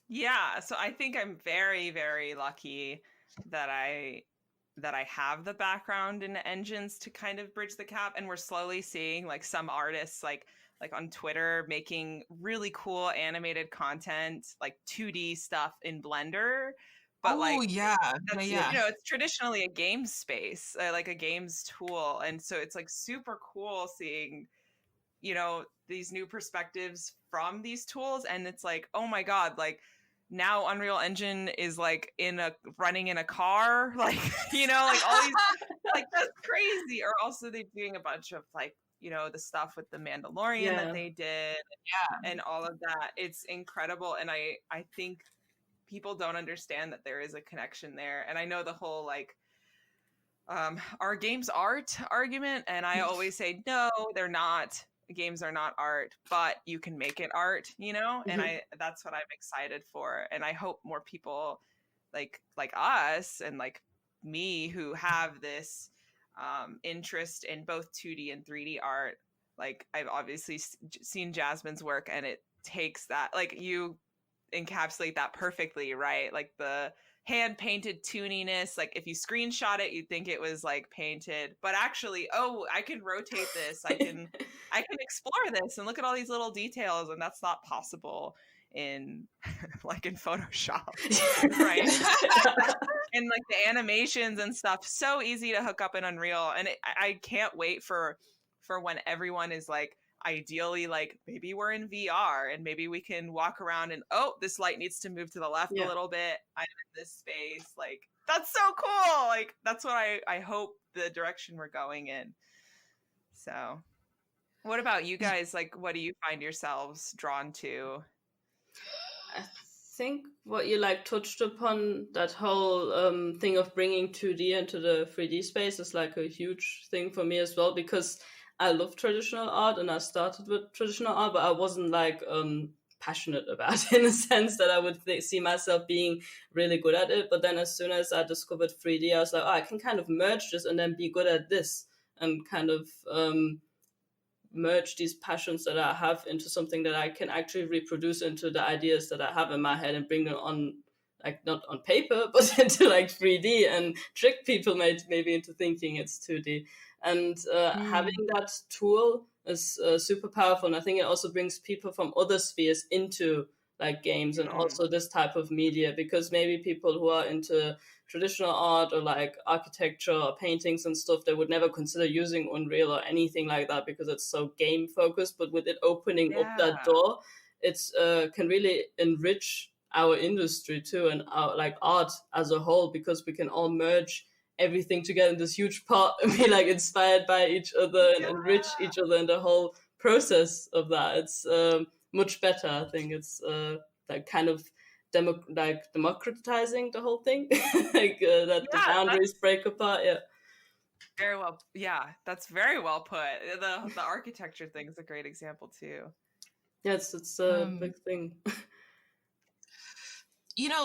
Yeah, so I think I'm very, very lucky that I have the background in engines to kind of bridge the gap, and we're slowly seeing like some artists like on Twitter making really cool animated content, like 2D stuff in Blender. But it's traditionally a game space, like a games tool. And so it's like super cool seeing, these new perspectives from these tools, and it's like, oh my God, like now Unreal Engine is like running in a car, like, like all these, like that's crazy. Or also they're doing a bunch of like, the stuff with the Mandalorian that they did, and all of that. It's incredible. And I think people don't understand that there is a connection there. And I know the whole like, are games art argument, and I always say no, they're not. Games are not art, but you can make it art, and that's what I'm excited for. And I hope more people like us and like me who have this interest in both 2D and 3D art. Like I've obviously seen Jasmine's work, and it takes that, like you encapsulate that perfectly, right? Like the hand painted tooniness, like if you screenshot it you'd think it was like painted, but actually, oh, I can rotate this, I can explore this and look at all these little details, and that's not possible in like in Photoshop, right? And like the animations and stuff, so easy to hook up in Unreal. And I can't wait for when everyone is like, ideally, like maybe we're in VR and maybe we can walk around and, oh, this light needs to move to the left a little bit, I'm in this space. Like that's so cool. Like that's what I hope the direction we're going in. So what about you guys? Like what do you find yourselves drawn to? I think what you like touched upon, that whole thing of bringing 2D into the 3D space, is like a huge thing for me as well, because I love traditional art and I started with traditional art, but I wasn't like passionate about it in a sense that I would see myself being really good at it. But then as soon as I discovered 3D, I was like, oh, I can kind of merge this and then be good at this, and kind of merge these passions that I have into something that I can actually reproduce into the ideas that I have in my head and bring them on, like not on paper, but into like 3D, and trick people maybe into thinking it's 2D. And having that tool is super powerful. And I think it also brings people from other spheres into like games and also this type of media, because maybe people who are into traditional art or like architecture or paintings and stuff, they would never consider using Unreal or anything like that because it's so game focused. But with it opening up that door, it's can really enrich our industry too, and our like art as a whole, because we can all merge everything together in this huge pot and be like inspired by each other and enrich each other in the whole process of that. It's much better. I think it's like kind of democratizing the whole thing, like that the boundaries break apart. Very well. Yeah, that's very well put. The architecture thing is a great example too. Yes, it's a big thing.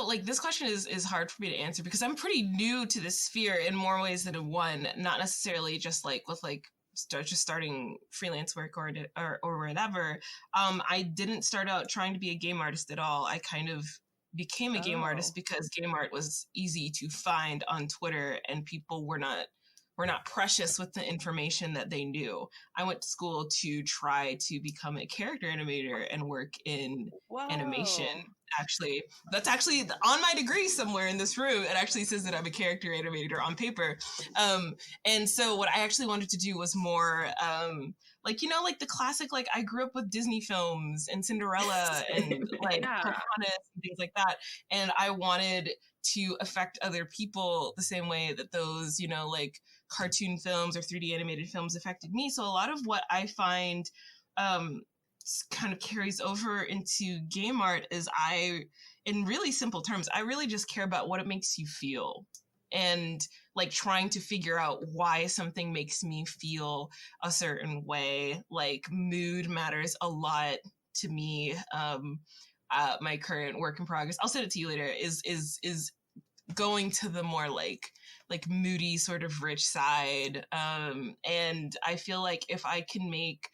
Like this question is hard for me to answer because I'm pretty new to this sphere in more ways than one, not necessarily just like with like starting freelance work or whatever. I didn't start out trying to be a game artist at all. I kind of became a game artist because game art was easy to find on Twitter, and people were not precious with the information that they knew. I went to school to try to become a character animator and work in animation. Actually, that's actually on my degree somewhere in this room. It actually says that I'm a character animator on paper. And so what I actually wanted to do was more like the classic, like I grew up with Disney films and Cinderella and like Pocahontas and things like that. And I wanted to affect other people the same way that those, like cartoon films or 3D animated films affected me. So a lot of what I find kind of carries over into game art is in really simple terms, I really just care about what it makes you feel, and like trying to figure out why something makes me feel a certain way. Like mood matters a lot to me. My current work in progress, I'll send it to you later, is going to the more like moody sort of rich side. And I feel like if I can make,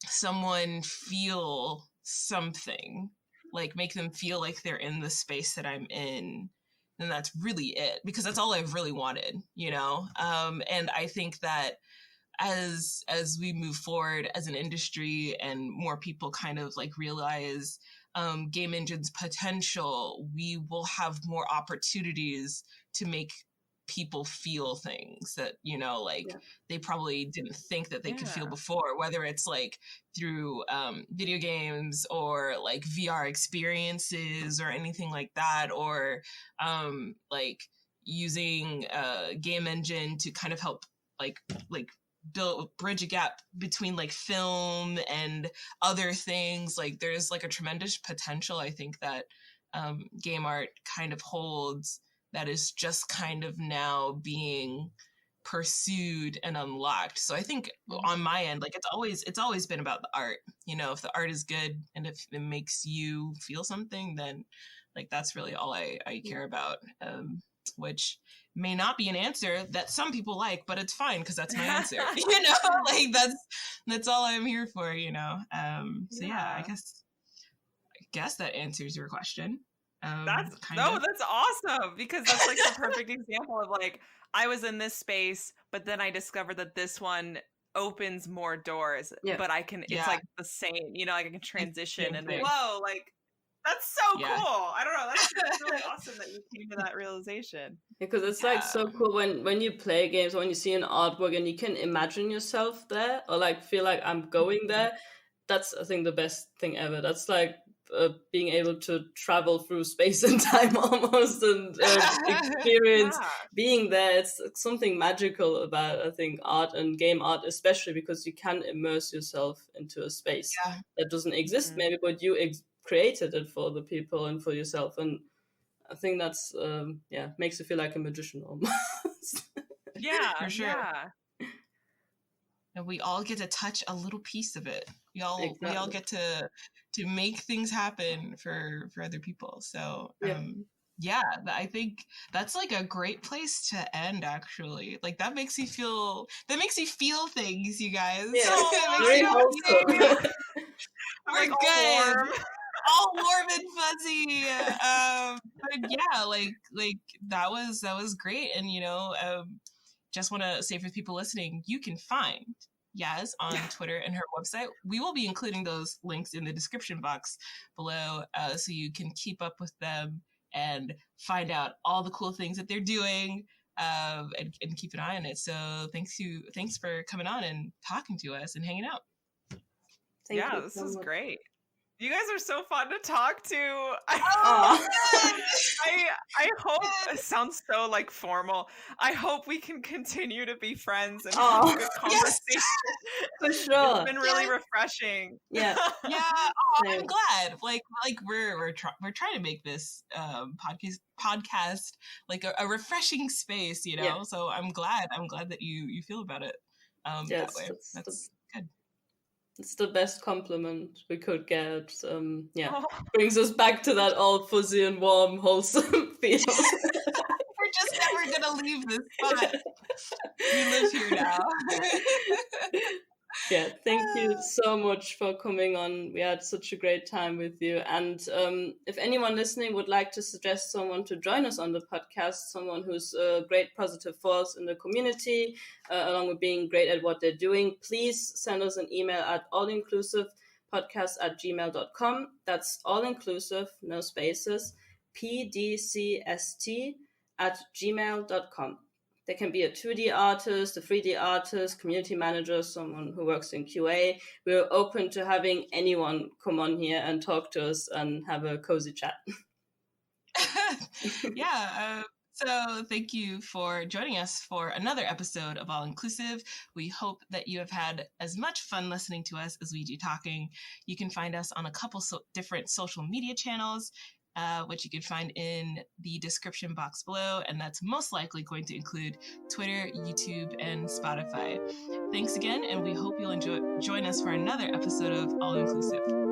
someone feel something, like make them feel like they're in the space that I'm in, then that's really it, because that's all I've really wanted, and I think that as we move forward as an industry and more people kind of like realize game engine's potential, we will have more opportunities to make people feel things that, you know, like they probably didn't think that they could feel Yeah. before, whether it's like through video games or like VR experiences or anything like that, or like using a game engine to kind of help like bridge a gap between like film and other things. Like there's like a tremendous potential, I think, that game art kind of holds, that is just kind of now being pursued and unlocked. So I think on my end, like it's always been about the art. You know, if the art is good and if it makes you feel something, then like that's really all I care about. Which may not be an answer that some people like, but it's fine because that's my answer. You know, like that's all I'm here for. You know, so yeah, I guess that answers your question. That's awesome, because that's like the perfect example of like, I was in this space, but then I discovered that this one opens more doors, but I can, it's like the same, you know, like I can transition and whoa, like that's so cool. I don't know. That's really awesome that you came to that realization. Because it's like so cool when you play games, when you see an artwork and you can imagine yourself there, or like feel like I'm going there. That's, I think, the best thing ever. That's like being able to travel through space and time almost, and experience being there. It's something magical about, I think, art and game art, especially because you can immerse yourself into a space that doesn't exist maybe, but you created it for the people and for yourself. And I think that's makes you feel like a magician almost. Yeah, for sure. And we all get to touch a little piece of it. We all get to make things happen for other people. So I think that's like a great place to end, actually. Like that makes you feel things, you guys. Very wholesome. We're good. All warm and fuzzy. But yeah, like that was great. And you know, just want to say for people listening, you can find Yaz on Twitter and her website. We will be including those links in the description box below, so you can keep up with them and find out all the cool things that they're doing, and keep an eye on it. So thanks for coming on and talking to us and hanging out. This is great. You guys are so fun to talk to. I hope, it sounds so like formal, I hope we can continue to be friends and have a good conversation. Yes, for sure. It's been really refreshing. I'm glad. Like we're trying to make this podcast like a refreshing space, you know. So I'm glad that you feel about it that way. That's good. It's the best compliment we could get. Brings us back to that all fuzzy and warm, wholesome feel. We're just never gonna leave this spot. We live here now. Thank you so much for coming on. We had such a great time with you. And if anyone listening would like to suggest someone to join us on the podcast, someone who's a great positive force in the community, along with being great at what they're doing, please send us an email at allinclusivepodcast@gmail.com. That's all-inclusive, no spaces, pdcst@gmail.com. They can be a 2D artist, a 3D artist, community manager, someone who works in QA. We're open to having anyone come on here and talk to us and have a cozy chat. So thank you for joining us for another episode of All Inclusive. We hope that you have had as much fun listening to us as we do talking. You can find us on a couple different social media channels, which you can find in the description box below, and that's most likely going to include Twitter, YouTube, and Spotify. Thanks again, and we hope you'll join us for another episode of All Inclusive.